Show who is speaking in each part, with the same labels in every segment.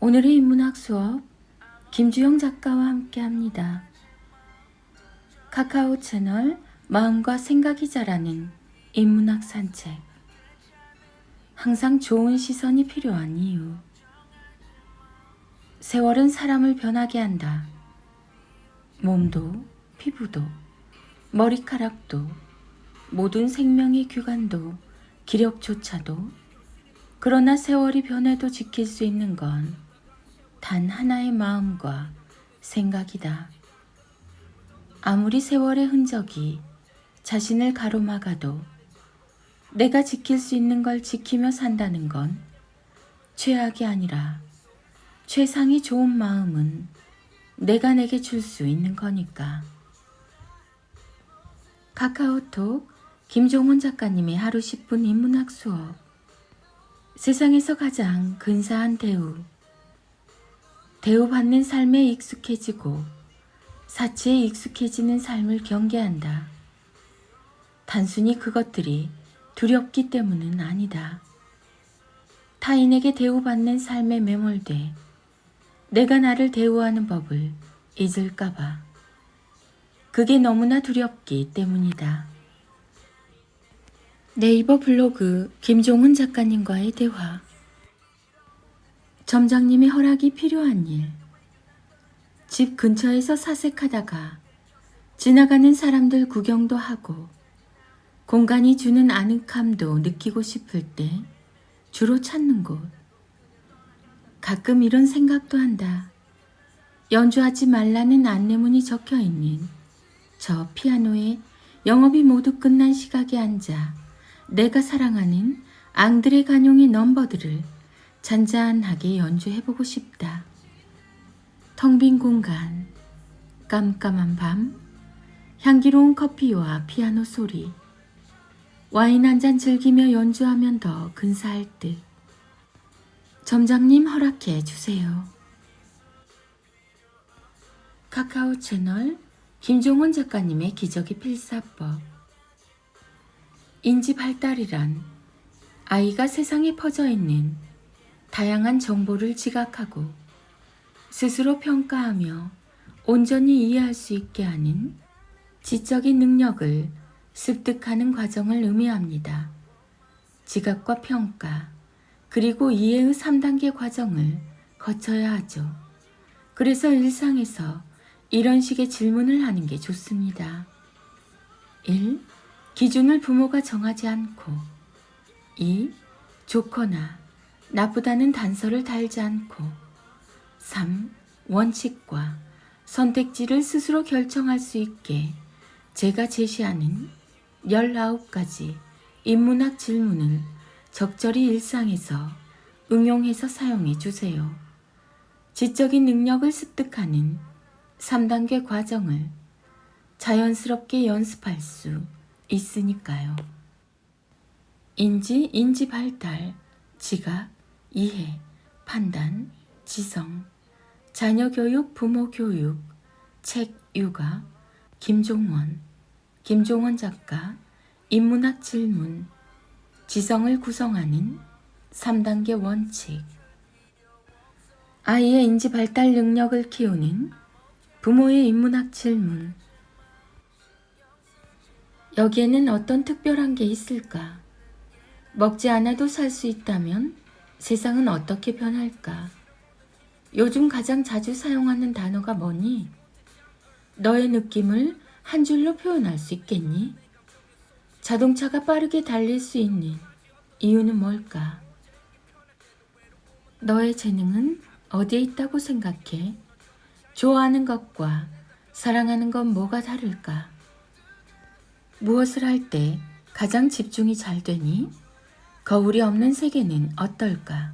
Speaker 1: 오늘의 인문학 수업 김주영 작가와 함께합니다. 카카오 채널 마음과 생각이 자라는 인문학 산책. 항상 좋은 시선이 필요한 이유. 세월은 사람을 변하게 한다. 몸도, 피부도, 머리카락도, 모든 생명의 규관도, 기력조차도. 그러나 세월이 변해도 지킬 수 있는 건 단 하나의 마음과 생각이다. 아무리 세월의 흔적이 자신을 가로막아도 내가 지킬 수 있는 걸 지키며 산다는 건 최악이 아니라 최상의 좋은 마음은 내가 내게 줄 수 있는 거니까. 카카오톡 김종훈 작가님의 하루 10분 인문학 수업. 세상에서 가장 근사한 대우받는 삶에 익숙해지고 사치에 익숙해지는 삶을 경계한다. 단순히 그것들이 두렵기 때문은 아니다. 타인에게 대우받는 삶에 매몰돼 내가 나를 대우하는 법을 잊을까봐. 그게 너무나 두렵기 때문이다. 네이버 블로그 김종훈 작가님과의 대화. 점장님의 허락이 필요한 일. 집 근처에서 사색하다가 지나가는 사람들 구경도 하고 공간이 주는 아늑함도 느끼고 싶을 때 주로 찾는 곳. 가끔 이런 생각도 한다. 연주하지 말라는 안내문이 적혀있는 저 피아노에 영업이 모두 끝난 시각에 앉아 내가 사랑하는 앙드레 가뇽의 넘버들을 잔잔하게 연주해보고 싶다. 텅 빈 공간, 깜깜한 밤, 향기로운 커피와 피아노 소리, 와인 한 잔 즐기며 연주하면 더 근사할 듯. 점장님 허락해 주세요. 카카오 채널 김종훈 작가님의 기저귀 필사법. 인지 발달이란 아이가 세상에 퍼져 있는 다양한 정보를 지각하고 스스로 평가하며 온전히 이해할 수 있게 하는 지적인 능력을 습득하는 과정을 의미합니다. 지각과 평가, 그리고 이해의 3단계 과정을 거쳐야 하죠. 그래서 일상에서 이런 식의 질문을 하는 게 좋습니다. 1. 기준을 부모가 정하지 않고. 2. 좋거나 나쁘다는 단서를 달지 않고. 3. 원칙과 선택지를 스스로 결정할 수 있게 제가 제시하는 19가지 인문학 질문을 적절히 일상에서 응용해서 사용해 주세요. 지적인 능력을 습득하는 3단계 과정을 자연스럽게 연습할 수 있으니까요. 인지 발달, 지각, 이해, 판단, 지성, 자녀 교육, 부모 교육, 책 육아, 김종원 작가, 인문학 질문, 지성을 구성하는 3단계 원칙. 아이의 인지 발달 능력을 키우는 부모의 인문학 질문. 여기에는 어떤 특별한 게 있을까? 먹지 않아도 살 수 있다면 세상은 어떻게 변할까? 요즘 가장 자주 사용하는 단어가 뭐니? 너의 느낌을 한 줄로 표현할 수 있겠니? 자동차가 빠르게 달릴 수 있는 이유는 뭘까? 너의 재능은 어디에 있다고 생각해? 좋아하는 것과 사랑하는 건 뭐가 다를까? 무엇을 할 때 가장 집중이 잘 되니? 거울이 없는 세계는 어떨까?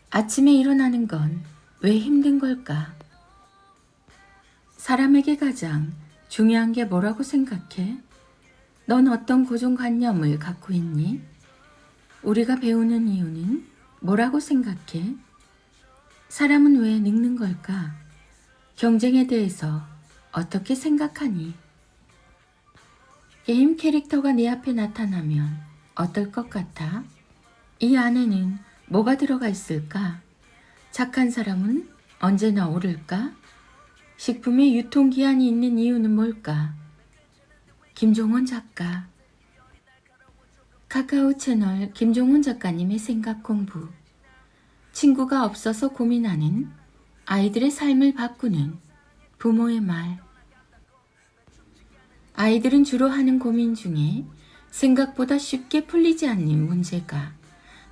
Speaker 1: 아침에 일어나는 건 왜 힘든 걸까? 사람에게 가장 중요한 게 뭐라고 생각해? 넌 어떤 고정관념을 갖고 있니? 우리가 배우는 이유는 뭐라고 생각해? 사람은 왜 늙는 걸까? 경쟁에 대해서 어떻게 생각하니? 게임 캐릭터가 네 앞에 나타나면 어떨 것 같아? 이 안에는 뭐가 들어가 있을까? 착한 사람은 언제나 오를까? 식품의 유통기한이 있는 이유는 뭘까? 김종원 작가. 카카오 채널 김종원 작가님의 생각 공부. 친구가 없어서 고민하는 아이들의 삶을 바꾸는 부모의 말. 아이들은 주로 하는 고민 중에 생각보다 쉽게 풀리지 않는 문제가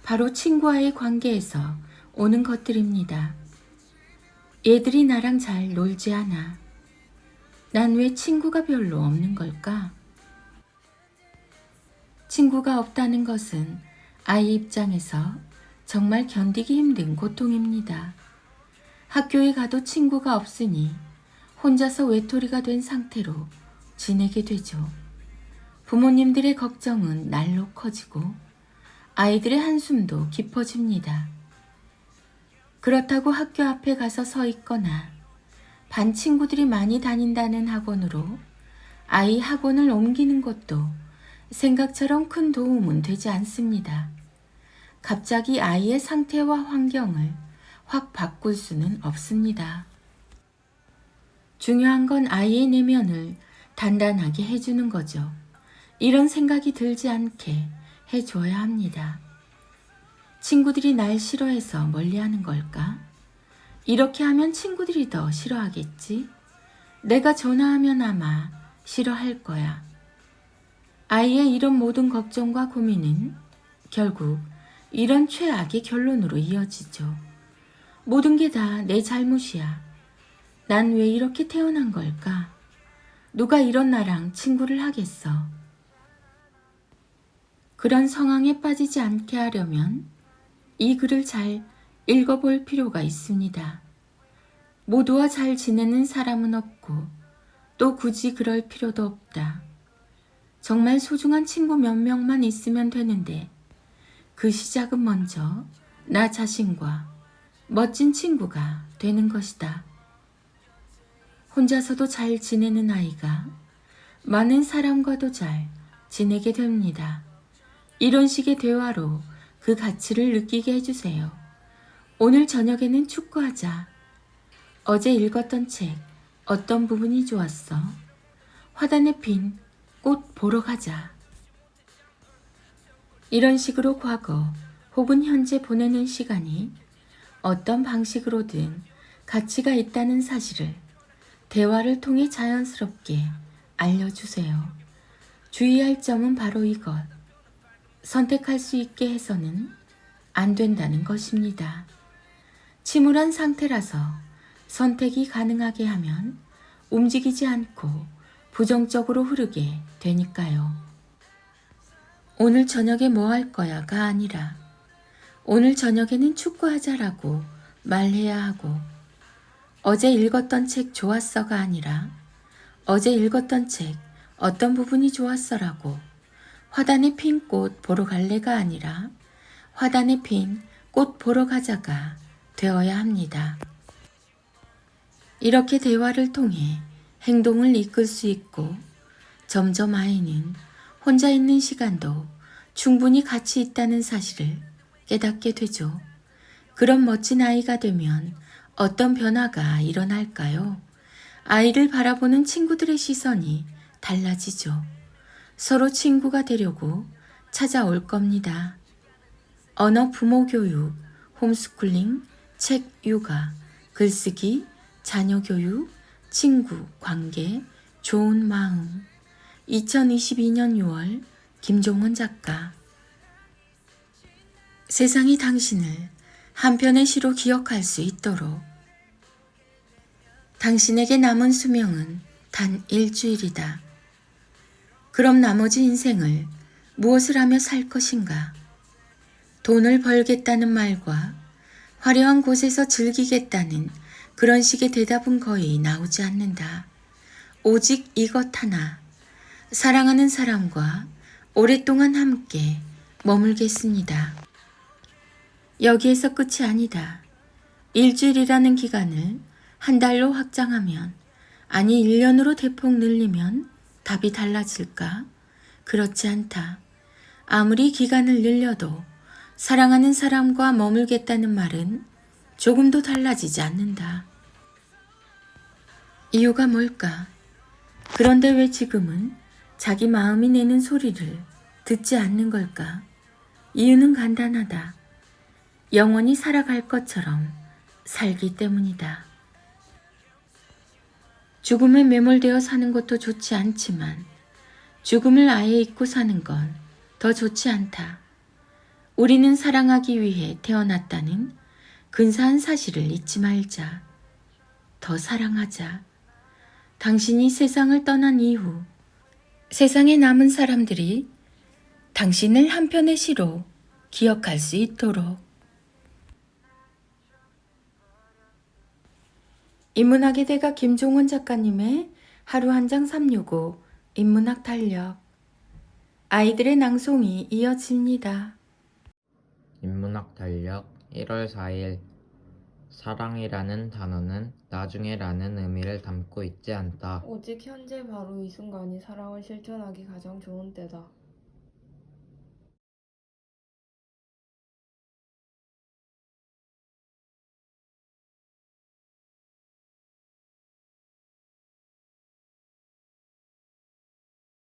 Speaker 1: 바로 친구와의 관계에서 오는 것들입니다. 얘들이 나랑 잘 놀지 않아. 난 왜 친구가 별로 없는 걸까? 친구가 없다는 것은 아이 입장에서 정말 견디기 힘든 고통입니다. 학교에 가도 친구가 없으니 혼자서 외톨이가 된 상태로 지내게 되죠. 부모님들의 걱정은 날로 커지고 아이들의 한숨도 깊어집니다. 그렇다고 학교 앞에 가서 서 있거나 반 친구들이 많이 다닌다는 학원으로 아이 학원을 옮기는 것도 생각처럼 큰 도움은 되지 않습니다. 갑자기 아이의 상태와 환경을 확 바꿀 수는 없습니다. 중요한 건 아이의 내면을 단단하게 해주는 거죠. 이런 생각이 들지 않게 해줘야 합니다. 친구들이 날 싫어해서 멀리하는 걸까? 이렇게 하면 친구들이 더 싫어하겠지? 내가 전화하면 아마 싫어할 거야. 아이의 이런 모든 걱정과 고민은 결국 이런 최악의 결론으로 이어지죠. 모든 게 다 내 잘못이야. 난 왜 이렇게 태어난 걸까? 누가 이런 나랑 친구를 하겠어? 그런 상황에 빠지지 않게 하려면 이 글을 잘 읽어볼 필요가 있습니다. 모두와 잘 지내는 사람은 없고 또 굳이 그럴 필요도 없다. 정말 소중한 친구 몇 명만 있으면 되는데 그 시작은 먼저 나 자신과 멋진 친구가 되는 것이다. 혼자서도 잘 지내는 아이가 많은 사람과도 잘 지내게 됩니다. 이런 식의 대화로 그 가치를 느끼게 해주세요. 오늘 저녁에는 축구하자. 어제 읽었던 책 어떤 부분이 좋았어? 화단에 핀 꽃 보러 가자. 이런 식으로 과거 혹은 현재 보내는 시간이 어떤 방식으로든 가치가 있다는 사실을 대화를 통해 자연스럽게 알려주세요. 주의할 점은 바로 이것. 선택할 수 있게 해서는 안 된다는 것입니다. 침울한 상태라서 선택이 가능하게 하면 움직이지 않고 부정적으로 흐르게 되니까요. 오늘 저녁에 뭐 할 거야가 아니라 오늘 저녁에는 축구하자라고 말해야 하고 어제 읽었던 책 좋았어가 아니라 어제 읽었던 책 어떤 부분이 좋았어라고 화단에 핀 꽃 보러 갈래가 아니라 화단에 핀 꽃 보러 가자가 되어야 합니다. 이렇게 대화를 통해 행동을 이끌 수 있고 점점 아이는 혼자 있는 시간도 충분히 가치 있다는 사실을 깨닫게 되죠. 그런 멋진 아이가 되면 어떤 변화가 일어날까요? 아이를 바라보는 친구들의 시선이 달라지죠. 서로 친구가 되려고 찾아올 겁니다. 언어 부모 교육, 홈스쿨링, 책 육아, 글쓰기, 자녀 교육, 친구, 관계, 좋은 마음. 2022년 6월 김종원 작가. 세상이 당신을 한 편의 시로 기억할 수 있도록. 당신에게 남은 수명은 단 일주일이다. 그럼 나머지 인생을 무엇을 하며 살 것인가? 돈을 벌겠다는 말과 화려한 곳에서 즐기겠다는 그런 식의 대답은 거의 나오지 않는다. 오직 이것 하나, 사랑하는 사람과 오랫동안 함께 머물겠습니다. 여기에서 끝이 아니다. 일주일이라는 기간을 한 달로 확장하면, 아니 1년으로 대폭 늘리면 답이 달라질까? 그렇지 않다. 아무리 기간을 늘려도 사랑하는 사람과 머물겠다는 말은 조금도 달라지지 않는다. 이유가 뭘까? 그런데 왜 지금은 자기 마음이 내는 소리를 듣지 않는 걸까? 이유는 간단하다. 영원히 살아갈 것처럼 살기 때문이다. 죽음에 매몰되어 사는 것도 좋지 않지만 죽음을 아예 잊고 사는 건 더 좋지 않다. 우리는 사랑하기 위해 태어났다는 근사한 사실을 잊지 말자. 더 사랑하자. 당신이 세상을 떠난 이후 세상에 남은 사람들이 당신을 한 편의 시로 기억할 수 있도록. 인문학의 대가 김종원 작가님의 하루 한 장 365 인문학 달력. 아이들의 낭송이 이어집니다.
Speaker 2: 인문학 달력 1월 4일 사랑이라는 단어는 나중에라는 의미를 담고 있지 않다.
Speaker 3: 오직 현재 바로 이 순간이 사랑을 실천하기 가장 좋은 때다.